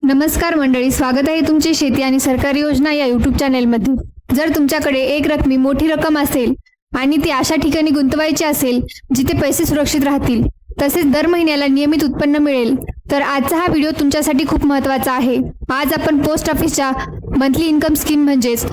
नमस्कार मंडळी, स्वागत आहे तुमचे शेती आणि सरकारी योजना या यूट्यूब चॅनेलमध्ये। जर तुमच्याकडे एक रकमी मोठी रक्कम असेल आणि ती अशा ठिकाणी गुंतवायची असेल जिथे पैसे सुरक्षित राहतील, तसेच दर महिन्याला नियमित उत्पन्न मिळेल, तर आजचा हा व्हिडिओ तुमच्यासाठी खूप महत्त्वाचा आहे। आज आपण पोस्ट ऑफिसच्या मंथली इन्कम स्कीम म्हणजेच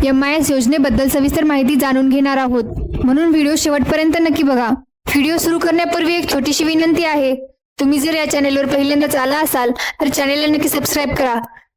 MIS योजनेबद्दल सविस्तर माहिती जाणून घेणार आहोत, म्हणून व्हिडिओ शेवटपर्यंत नक्की बघा। व्हिडिओ सुरू करण्यापूर्वी एक छोटीशी विनंती आहे, तुम्ही जर या चॅनेलवर पहिल्यांदाच आला असाल तर चॅनेलला नक्की सबस्क्राइब करा,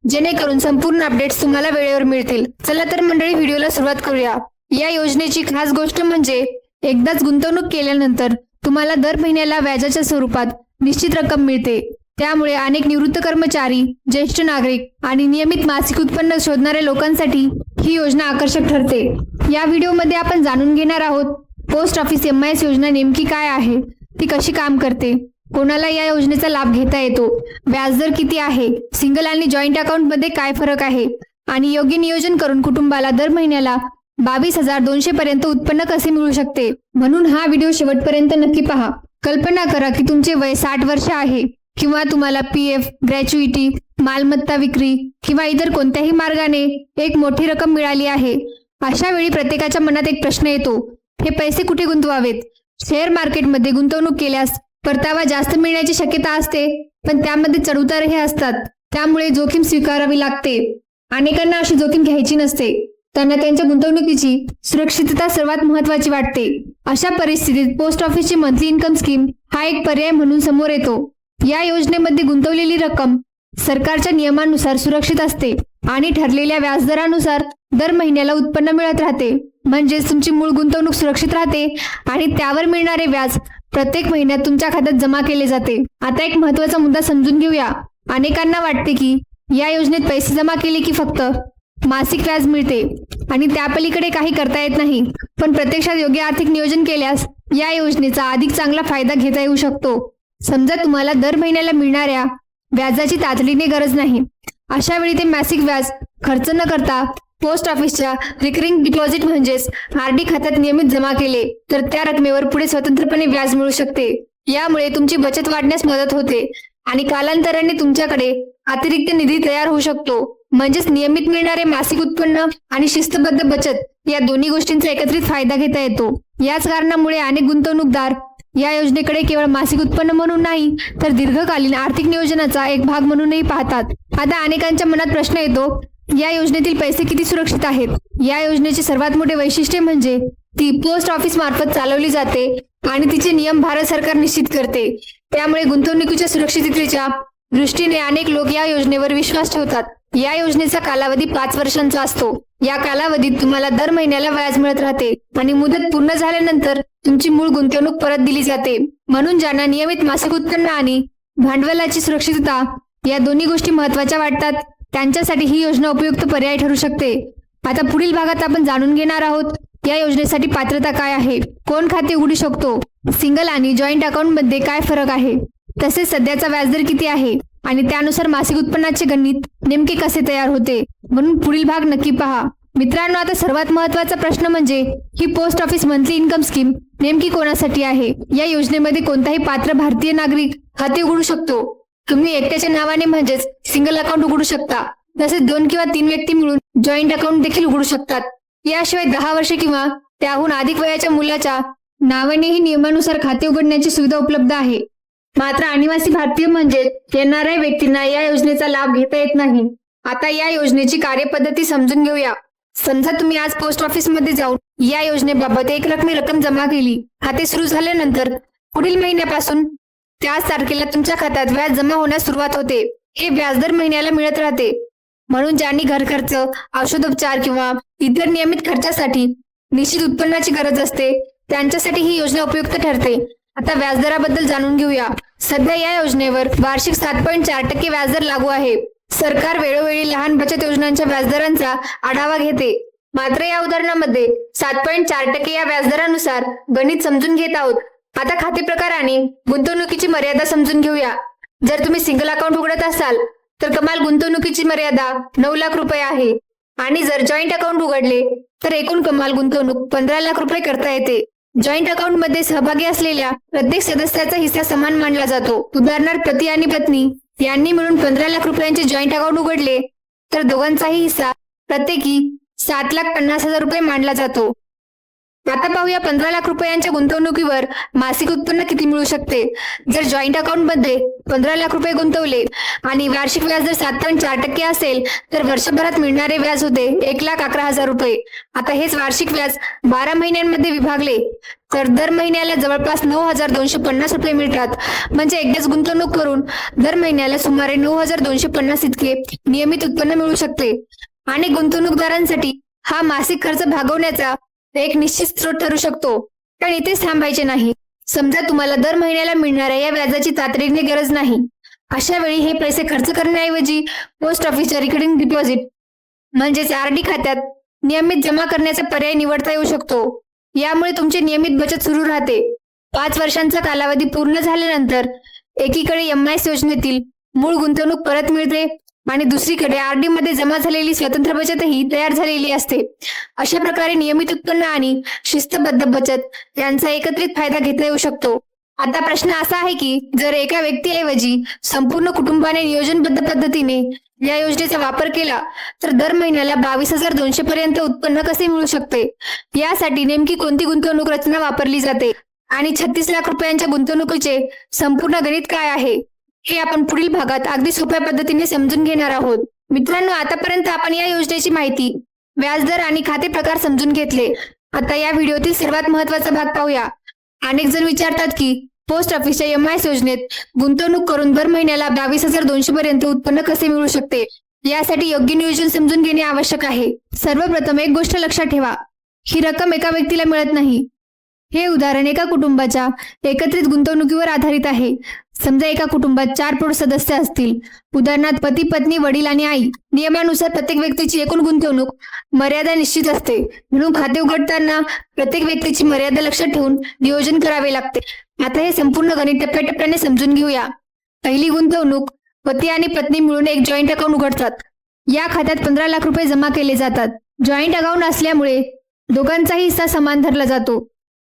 जेणेकरून संपूर्ण अपडेट्स तुम्हाला वेळेवर मिळतील। चला तर मंडळी, व्हिडिओला सुरुवात करूया। या योजनेची खास गोष्ट म्हणजे एकदाच गुंतवणूक केल्यानंतर तुम्हाला दर महिन्याला व्याजाच्या स्वरूपात निश्चित रक्कम मिळते। त्यामुळे अनेक निवृत्त कर्मचारी, ज्येष्ठ नागरिक आणि नियमित मासिक उत्पन्न शोधणाऱ्या लोकांसाठी ही योजना आकर्षक ठरते। या व्हिडिओमध्ये आपण जाणून घेणार आहोत पोस्ट ऑफिस MIS योजना नेमकी काय आहे, ती कशी काम करते, कोणाला या योजनेचा लाभ घेता येतो, व्याजदर किती आहे, सिंगल आणि जॉईंट अकाउंट मध्ये काय फरक आहे आणि योग्य नियोजन करून कुटुंबाला दर महिन्याला 22,200 पर्यंत उत्पन्न कसे मिळू शकते। म्हणून हा व्हिडिओ शेवटपर्यंत नक्की पहा। कल्पना करा की तुमचे वय 60 वर्ष आहे किंवा तुम्हाला PF, ग्रॅच्युइटी, मालमत्ता विक्री किंवा इतर कोणत्याही मार्गाने एक मोठी रक्कम मिळाली आहे। अशा वेळी प्रत्येकाच्या मनात एक प्रश्न येतो, हे पैसे कुठे गुंतवावेत? शेअर मार्केटमध्ये गुंतवणूक केल्यास परतावा जास्त मिळण्याची शक्यता असते, पण त्यामध्ये चढउतारही असतात, त्यामुळे जोखीम स्वीकारावी लागते। अनेकांना अशी जोखीम घ्यायची नसते, त्यांना त्यांच्या गुंतवणुकीची सुरक्षितता सर्वात महत्त्वाची वाटते। अशा परिस्थितीत पोस्ट ऑफिसची मंथली इन्कम स्कीम हा एक पर्याय म्हणून समोर येतो। या योजनेमध्ये गुंतवलेली रक्कम सरकारच्या नियमानुसार सुरक्षित असते आणि ठरलेल्या व्याजदरानुसार दर महिन्याला उत्पन्न मिळत राहते, म्हणजेच तुमची मूळ गुंतवणूक सुरक्षित राहते आणि त्यावर मिळणारे व्याज प्रत्येक महिन्यात तुमच्या खात्यात जमा केले जाते। आता एक महत्त्वाचा मुद्दा समजून घेऊया। अनेकांना वाटते की या योजनेत पैसे जमा केले की फक्त मासिक व्याज मिळते आणि त्यापलीकडे काही करता येत नाही, पण प्रत्यक्षात योग्य आर्थिक नियोजन केल्यास या योजनेचा अधिक चांगला फायदा घेता येऊ शकतो। समजा तुम्हाला दर महिन्याला मिळणाऱ्या व्याजाची तातडीने गरज नाही, अशा वेळी ते मासिक व्याज खर्च न करता पोस्ट ऑफिसच्या रिकरिंग डिपॉझिट म्हणजेच RD खात्यात नियमित जमा केले तर त्या रकमेवर पुढे स्वतंत्रपणे व्याज मिळू शकते। यामुळे तुमची बचत वाढण्यास मदत होते आणि कालांतराने तुमच्याकडे अतिरिक्त निधी तयार होऊ शकतो। म्हणजेच नियमित मिळणारे मासिक उत्पन्न आणि शिस्तबद्ध बचत या दोन्ही गोष्टींचा एकत्रित फायदा घेता येतो। याच कारणामुळे अनेक गुंतवणूकदार या योजनेकडे केवळ मासिक उत्पन्न म्हणून नाही तर दीर्घकालीन आर्थिक नियोजनाचा एक भाग म्हणूनही पाहतात। आता अनेकांच्या मनात प्रश्न येतो, या योजनेतील पैसे किती सुरक्षित आहेत? या योजनेचे सर्वात मोठे वैशिष्ट्य म्हणजे ती पोस्ट ऑफिस मार्फत चालवली जाते आणि तिचे नियम भारत सरकार निश्चित करते। त्यामुळे गुंतवणुकीच्या सुरक्षिततेच्या दृष्टीने अनेक लोक या योजनेवर विश्वास ठेवतात। या योजनेचा कालावधी 5 वर्षांचा असतो। या कालावधीत तुम्हाला दर महिन्याला व्याज मिळत राहते आणि मुदत पूर्ण झाल्यानंतर तुमची मूळ गुंतवणूक परत दिली जाते। म्हणून ज्यांना नियमित मासिक उत्पन्न आणि भांडवलाची सुरक्षितता या दोन्ही गोष्टी महत्त्वाच्या वाटतात, त्यांच्यासाठी ही योजना उपयुक्त पर्याय ठरू शकते। आता पुढील भागात आपण जाणून घेणार आहोत या योजनेसाठी पात्रता काय आहे, कोण खाते उघडू शकतो, सिंगल आणि जॉईंट अकाउंट मध्ये काय फरक आहे, तसेच सध्याचा व्याजदर किती आहे आणि त्यानुसार मासिक उत्पन्नाचे गणित नेमके कसे तयार होते। म्हणून पुढील भाग नक्की पहा। मित्रांनो, आता सर्वात महत्त्वाचा प्रश्न म्हणजे ही post office monthly income scheme नेमकी कोणासाठी आहे? या योजनेमध्ये कोणताही पात्र भारतीय नागरिक खाते उघडू शकतो। तुम्ही एकट्याच्या नावाने म्हणजेच सिंगल अकाउंट उघडू शकता, तसेच 2 किंवा 3 व्यक्ती मिळून जॉईंट अकाउंट देखील उघडू शकतात। याशिवाय 10 वर्षे किंवा त्याहून अधिक वयाच्या मुलाच्या नावानेही नियमानुसार खाते उघडण्याची सुविधा उपलब्ध आहे। मात्र अनिवासी भारतीय म्हणजे NRI व्यक्तींना या योजनेचा लाभ घेता येत नाही। आता या योजनेची कार्यपद्धती समजून घेऊया। समजा तुम्ही आज पोस्ट ऑफिस मध्ये जाऊन या योजनेबाबत एक रक्कम जमा केली। खाते सुरू झाल्यानंतर पुढील महिन्यापासून त्याच तारखेला तुमच्या खात्यात व्याज जमा होण्यास सुरुवात होते। हे व्याज दर महिन्याला मिळत राहते। म्हणून ज्यांनी घर खर्च, औषधोपचार किंवा इतर नियमित खर्चासाठी निश्चित उत्पन्नाची गरज असते, त्यांच्यासाठी ही योजना उपयुक्त ठरते। आता व्याजदराबद्दल जाणून घेऊया। सध्या या योजनेवर वार्षिक 7.4% व्याजदर लागू आहे। सरकार वेळोवेळी लहान बचत योजनांच्या व्याजदरांचा आढावा घेते। मात्र या उदाहरणामध्ये 7.4% या व्याजदरानुसार गणित समजून घेत आहोत। आता खाते प्रकार आणि गुंतवणुकीची मर्यादा समजून घेऊया। जर तुम्ही सिंगल अकाउंट उघडत असाल तर कमाल गुंतवणुकीची मर्यादा 9 लाख रुपये आहे आणि जर जॉईंट अकाउंट उघडले तर एकूण कमाल गुंतवणूक 15 लाख रुपये करता येते। जॉईंट अकाउंट मध्ये सहभागी असलेल्या प्रत्येक सदस्याचा हिस्सा समान मानला जातो। उदाहरणार्थ पती आणि पत्नी यांनी मिळून 15 लाख रुपयांचे जॉईंट अकाउंट उघडले तर दोघांचाही हिस्सा प्रत्येकी 7,50,000 रुपये मानला जातो. आता पाहूया 15 लाख रुपयांच्या गुंतवणुकीवर मासिक उत्पन्न किती मिळू शकते. जर जॉईंट अकाउंट मध्ये 15 लाख रुपये गुंतवले आणि वार्षिक व्याज जर 7.4% असेल तर वर्षभरात मिळणारे व्याज होते 1,11,000 रुपये. आता हेच वार्षिक व्याज 12 महिन्यांमध्ये विभागले तर दर महिन्याला जवळपास 9,250 रुपये मिळतात. म्हणजे एकदाच गुंतवणूक करून दर महिन्याला सुमारे 9,250 इतके नियमित उत्पन्न मिळू शकते. आणि गुंतवणूकदारांसाठी हा मासिक खर्च भागवण्याचा एक निश्चित स्रोत ठरू शकतो. पण इथेच थांबायचे नाही. समजा तुम्हाला दर महिन्याला मिळणाऱ्या या व्याजाची तातडीने गरज नाही. अशा वेळी हे पैसे खर्च करण्याऐवजी पोस्ट ऑफिसच्या रिकरिंग डिपॉझिट म्हणजेच RD खात्यात नियमित जमा करण्याचा पर्याय निवडता येऊ शकतो. यामुळे तुमची नियमित बचत सुरू राहते. 5 वर्षांचा कालावधी पूर्ण झाल्यानंतर एकीकडे MIS योजनेतील मूळ गुंतवणूक परत मिळते आणि दुसरीकडे RD मध्ये जमा झालेली स्वतंत्र बचतही तयार झालेली असते. अशा प्रकारे नियमित उत्पन्न आणि शिस्तबद्ध बचत यांचा एकत्रित फायदा घेता येऊ शकतो. आता प्रश्न असा आहे की जर एका व्यक्तीऐवजी संपूर्ण कुटुंबाने नियोजनबद्ध पद्धतीने या योजनेचा वापर केला तर दर महिन्याला 22,200 पर्यंत उत्पन्न कसे मिळू शकते. यासाठी नेमकी कोणती गुंतवणूक रचना वापरली जाते आणि 36 लाख रुपयांच्या गुंतवणुकीचे संपूर्ण गणित काय आहे हे आपण पुढील भागात अगदी सोप्या पद्धतीने समजून घेणार आहोत. मित्रांनो, आतापर्यंत आपण या योजनेची माहिती, व्याजदर आणि खाते प्रकार समजून घेतले. आता या व्हिडिओतील सर्वात महत्त्वाचा भाग पाहूया. अनेक जण विचारतात की पोस्ट ऑफिसच्या MIS योजनेत गुंतवणूक करून दर महिन्याला 22,200 पर्यंत उत्पन्न कसे मिळू शकते. यासाठी योग्य नियोजन समजून घेणे आवश्यक आहे. सर्वप्रथम एक गोष्ट लक्षात ठेवा, ही रक्कम एका व्यक्तीला मिळत नाही. हे उदाहरण एका कुटुंबाच्या एकत्रित गुंतवणुकीवर आधारित आहे. समजा एका कुटुंबात 4 प्रौढ सदस्य असतील, उदाहरणार्थ पती, पत्नी, वडील आणि आई. नियमानुसार प्रत्येक व्यक्तीची एकूण गुंतवणूक मर्यादा निश्चित असते. म्हणून खाते उघडताना प्रत्येक व्यक्तीची मर्यादा लक्षात ठेवून नियोजन करावे लागते. आता हे संपूर्ण गणित टप्प्याटप्प्याने समजून घेऊया. पहिली गुंतवणूक, पती आणि पत्नी मिळून एक जॉईंट अकाउंट उघडतात. या खात्यात 15 लाख रुपये जमा केले जातात. जॉईंट अकाउंट असल्यामुळे दोघांचाही हिस्सा समान धरला जातो,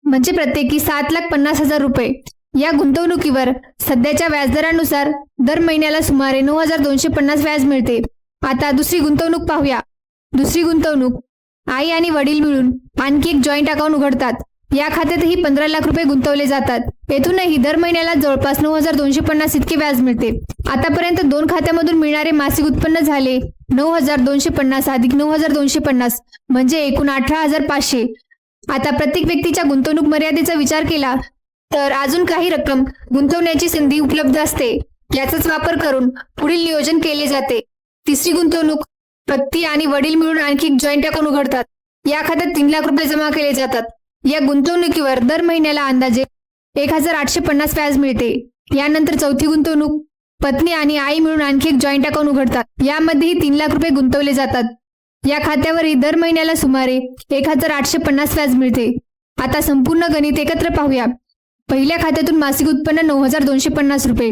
म्हणजे प्रत्येकी 7,50,000 रुपये. या गुंतवणुकीवर सध्याच्या व्याजदरानुसार दर महिन्याला सुमारे 9,250 व्याज मिळते. आता दुसरी गुंतवणूक पाहूया. दुसरी गुंतवणूक, आई आणि वडील मिळून आणखी एक जॉईंट अकाउंट उघडतात. या खात्यातही 15 लाख रुपये गुंतवले जातात. येथूनही दर महिन्याला जवळपास 9,250 इतके व्याज मिळते. आतापर्यंत 2 खात्यामधून मिळणारे मासिक उत्पन्न झाले 9,250 अधिक 9,250 म्हणजे एकूण 18,500. आता प्रत्येक व्यक्तीच्या गुंतवणूक मर्यादेचा विचार केला तर अजून काही रक्कम गुंतवण्याची संधी उपलब्ध असते. याचाच वापर करून पुढील नियोजन केले जाते. तिसरी गुंतवणूक, पती आणि वडील मिळून आणखी एक जॉईंट अकाउंट उघडतात. या खात्यात 3 लाख रुपये जमा केले जातात. या गुंतवणुकीवर दर महिन्याला अंदाजे 1,850 व्याज मिळते. यानंतर चौथी गुंतवणूक, पत्नी आणि आई मिळून आणखी एक जॉईंट अकाउंट उघडतात. यामध्येही 3 लाख रुपये गुंतवले जातात. या खात्यावरही दर महिन्याला सुमारे 1,850 व्याज मिळते. आता संपूर्ण गणित एकत्र पाहूया. पहिल्या खात्यातून मासिक उत्पन्न 9,250 रुपये,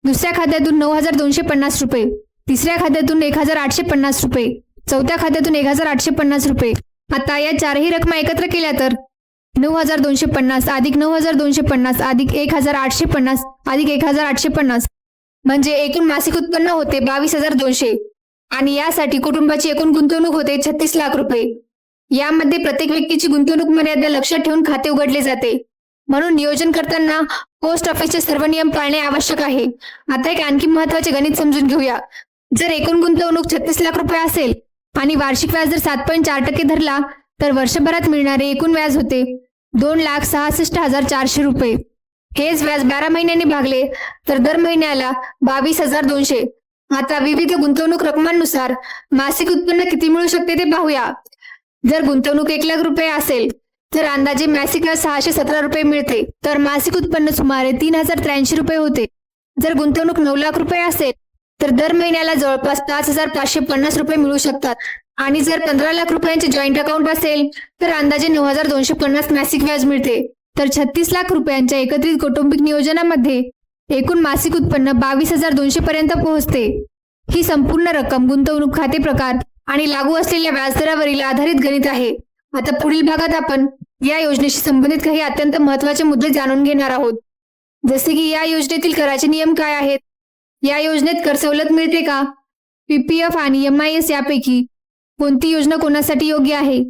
दुसऱ्या खात्यातून 9,250 रुपये, तिसऱ्या खात्यातून 1,850 रुपये, चौथ्या खात्यातून 1,850 रुपये. आता या चारही रकमा एकत्र केल्या तर 9,250 अधिक 9,250 अधिक 1,850 अधिक 1,850 म्हणजे एकूण मासिक उत्पन्न होते 22,200. आणि यासाठी कुटुंबाची एकूण गुंतवणूक होते 36 लाख रुपये. यामध्ये प्रत्येक व्यक्तीची गुंतवणूक मर्यादा लक्षात ठेवून खाते उघडले जाते. म्हणून नियोजन करताना पोस्ट ऑफिसचे सर्व नियम पाळणे आवश्यक आहे. आता एक आणखी महत्त्वाचे गणित समजून घेऊया. जर एकूण गुंतवणूक 36 लाख रुपये असेल आणि वार्षिक व्याज जर 7.4% धरला तर वर्षभरात मिळणारे एकूण व्याज होते 2,66,400 रुपये. हेच व्याज 12 महिन्यांनी भागले तर दर महिन्याला 22,200. आता विविध गुंतवणूक रकमांनुसार मासिक उत्पन्न किती मिळू शकते ते पाहूया. जर गुंतवणूक 1 लाख रुपये असेल तर अंदाजे मासिक व्याज 617 रुपये मिळते. तर मासिक उत्पन्न सुमारे 3,083 रुपये होते. जर गुंतवणूक 9 लाख रुपये असेल तर दर महिन्याला जवळपास 5,550 रुपये मिळू शकतात. आणि जर 15 लाख रुपयांचे जॉईंट अकाउंट असेल तर अंदाजे 9,250 मासिक व्याज मिळते. तर 36 लाख रुपयांच्या एकत्रित कौटुंबिक नियोजनामध्ये एकूण मासिक उत्पन्न 22,200 पर्यंत पोहोचते. ही संपूर्ण रक्कम गुंतवणूक खाते प्रकार आणि लागू असलेल्या व्याजदरावरील आधारित गणित आहे. आता पुढील भागात आपण या योजनेशी संबंधित काही अत्यंत महत्त्वाचे मुद्दे जाणून घेणार आहोत. जसे की या योजनेतील कराचे नियम काय आहेत, या योजनेत कर सवलत मिळते का? पीपीएफ आणि MIS यापैकी कोणती योजना कोणासाठी योग्य आहे?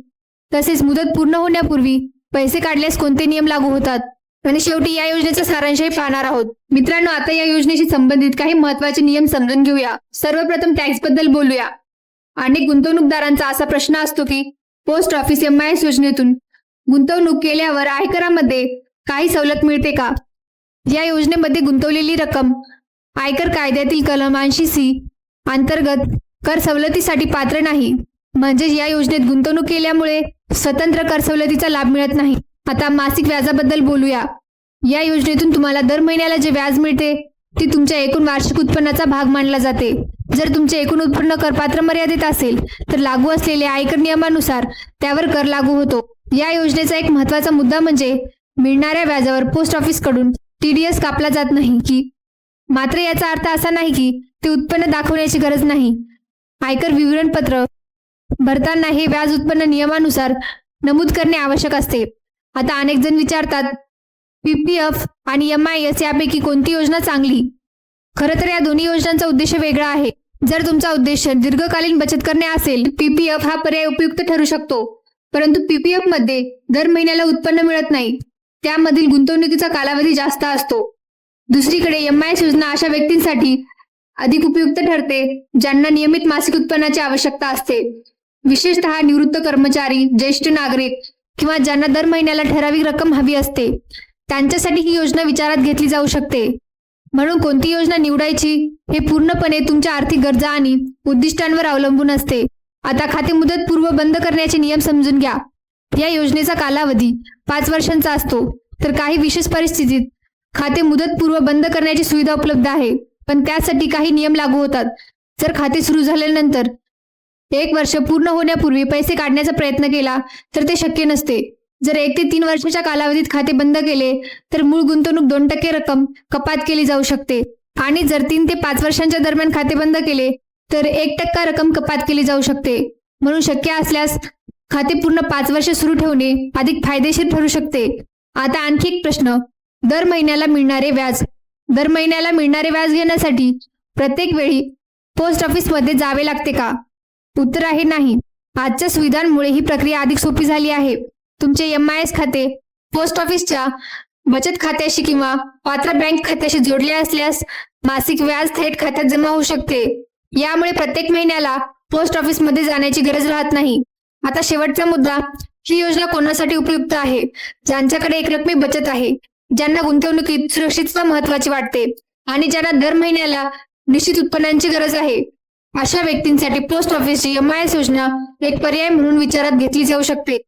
तसेच मुदत पूर्ण होण्यापूर्वी पैसे काढल्यास कोणते नियम लागू होतात? आणि शेवटी या योजनेचा सारांशही पाहणार आहोत. मित्रांनो, आता या योजनेशी संबंधित काही महत्त्वाचे नियम समजून घेऊया. सर्वप्रथम टॅक्स बद्दल बोलूया. अनेक गुंतवणूकदारांचा असा प्रश्न असतो की पोस्ट ऑफिस MIS योजनेतून गुंतवणूक केल्यावर आयकरामध्ये काही सवलत मिळते का? या योजनेमध्ये गुंतवलेली रक्कम आयकर कायद्यातील कलम 80C अंतर्गत कर सवलतीसाठी पात्र नाही. म्हणजे या योजनेत गुंतवणूक केल्यामुळे स्वतंत्र कर सवलतीचा लाभ मिळत नाही. आता मासिक व्याजाबद्दल बोलूया. या योजनेतून तुम्हाला दर महिन्याला जे व्याज मिळते ती तुमच्या एकूण वार्षिक उत्पन्नाचा भाग मानला जाते. जर तुमचे एकूण उत्पन्न करपात्र मर्यादित असेल तर लागू असलेल्या आयकर नियमानुसार त्यावर कर लागू होतो. या योजनेचा एक महत्त्वाचा मुद्दा म्हणजे मिळणाऱ्या व्याजावर पोस्ट ऑफिसकडून TDS कापला जात नाही की. मात्र याचा अर्थ असा नाही की ते उत्पन्न दाखवण्याची गरज नाही. आयकर विवरणपत्र भरताना हे व्याज उत्पन्न नियमानुसार नमूद करणे आवश्यक असते. आता अनेक जण विचारतात PPF आणि MIS यापैकी कोणती योजना चांगली? खरं तर या दोन्ही योजनांचा उद्देश वेगळा आहे. जर तुमचा उद्देश दीर्घकालीन बचत करणे असेल PPF हा पर्याय उपयुक्त ठरू शकतो. परंतु PPF मध्ये दर महिन्याला उत्पन्न मिळत नाही. त्यामधील गुंतवणुकीचा कालावधी जास्त असतो. दुसरीकडे MIS योजना अशा व्यक्तींसाठी अधिक उपयुक्त ठरते ज्यांना नियमित मासिक उत्पन्नाची आवश्यकता असते. विशेषतः निवृत्त कर्मचारी, ज्येष्ठ नागरिक किंवा ज्यांना दर महिन्याला ठराविक रक्कम हवी असते त्यांच्यासाठी ही योजना विचारात घेतली जाऊ शकते. म्हणून कोणती योजना निवडायची हे पूर्णपणे तुमच्या आर्थिक गरजा आणि उद्दिष्टांवर अवलंबून असते. आता खाते मुदतपूर्व बंद करण्याचे नियम समजून घ्या. या योजनेचा कालावधी 5 वर्षांचा असतो. तर काही विशेष परिस्थितीत खाते मुदतपूर्व बंद करण्याची सुविधा उपलब्ध आहे. पण त्यासाठी काही नियम लागू होतात. जर खाते सुरू झाल्यानंतर 1 वर्ष पूर्ण होण्यापूर्वी पैसे काढण्याचा प्रयत्न केला तर ते शक्य नसते. जर 1 ते 3 वर्षाच्या कालावधीत खाते बंद केले तर मूळ गुंतवणूक 2% रक्कम कपात केली जाऊ शकते. आणि जर 3 ते 5 वर्षांच्या दरम्यान खाते बंद केले तर 1% रक्कम कपात केली जाऊ शकते. म्हणून शक्य असल्यास खाते पूर्ण 5 वर्ष सुरू ठेवणे अधिक फायदेशीर ठरू शकते. आता आणखी एक प्रश्न, दर महिन्याला मिळणारे व्याज. दर महिन्याला मिळणारे व्याज घेण्यासाठी प्रत्येक वेळी पोस्ट ऑफिसमध्ये जावे लागते का? उत्तर आहे नाही. आजच्या सुविधांमुळे ही प्रक्रिया अधिक सोपी झाली आहे. तुमचे MIS खाते पोस्ट ऑफिसच्या बचत खात्याशी किंवा पात्र बँक खात्याशी जोडले असल्यास मासिक व्याज थेट खात्यात जमा होऊ शकते. यामुळे प्रत्येक महिन्याला पोस्ट ऑफिसमध्ये जाण्याची गरज राहत नाही. आता शेवटचा मुद्दा, ही योजना कोणासाठी उपयुक्त आहे? ज्यांच्याकडे एकरकमी बचत आहे, ज्यांना गुंतवणुकीत सुरक्षितता महत्त्वाची वाटते आणि ज्यांना दर महिन्याला निश्चित उत्पन्नाची गरज आहे. अशा व्यक्तींसाठी पोस्ट ऑफिसची MIS योजना एक पर्याय म्हणून विचारात घेतली जाऊ शकते.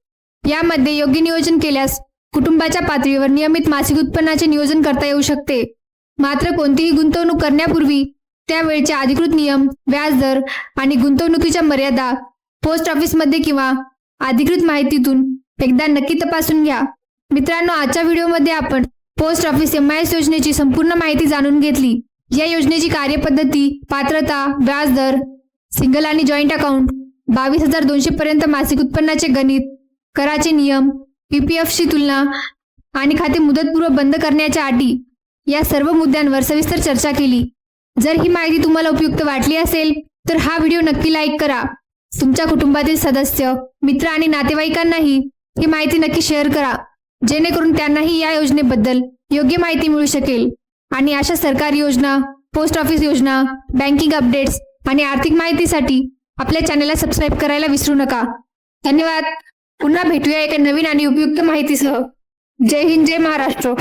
यामध्ये योग्य नियोजन केल्यास कुटुंबाच्या पातळीवर नियमित मासिक उत्पन्नाचे नियोजन करता येऊ शकते. मात्र कोणतीही गुंतवणूक करण्यापूर्वी त्यावेळचे अधिकृत नियम, व्याजदर आणि गुंतवणुकीच्या मर्यादा पोस्ट ऑफिसमध्ये किंवा अधिकृत माहितीतून एकदा नक्की तपासून घ्या. मित्रांनो, आजच्या व्हिडिओमध्ये आपण पोस्ट ऑफिस MIS योजनेची संपूर्ण माहिती जाणून घेतली. या योजनेची कार्यपद्धती, पात्रता, व्याजदर, सिंगल आणि जॉईंट अकाउंट, 22,200 पर्यंत मासिक उत्पन्नाचे गणित, कराचे नियम, PPFची तुलना आणि खाते मुदतपूर्व बंद करण्याच्या अटी या सर्व मुद्द्यांवर सविस्तर चर्चा केली. जर ही माहिती तुम्हाला उपयुक्त वाटली असेल तर हा व्हिडिओ नक्की लाईक करा. तुमच्या कुटुंबातील सदस्य, मित्र आणि नातेवाईकांनाही ही माहिती नक्की शेअर करा, जेणेकरून त्यांनाही या योजनेबद्दल योग्य माहिती मिळू शकेल. आणि अशा सरकारी योजना, पोस्ट ऑफिस योजना, बँकिंग अपडेट्स आणि आर्थिक माहितीसाठी आपल्या चॅनलला सबस्क्राईब करायला विसरू नका. धन्यवाद. पुन्हा भेटूया एका नवीन आणि उपयुक्त माहितीसह. जय हिंद, जय महाराष्ट्र.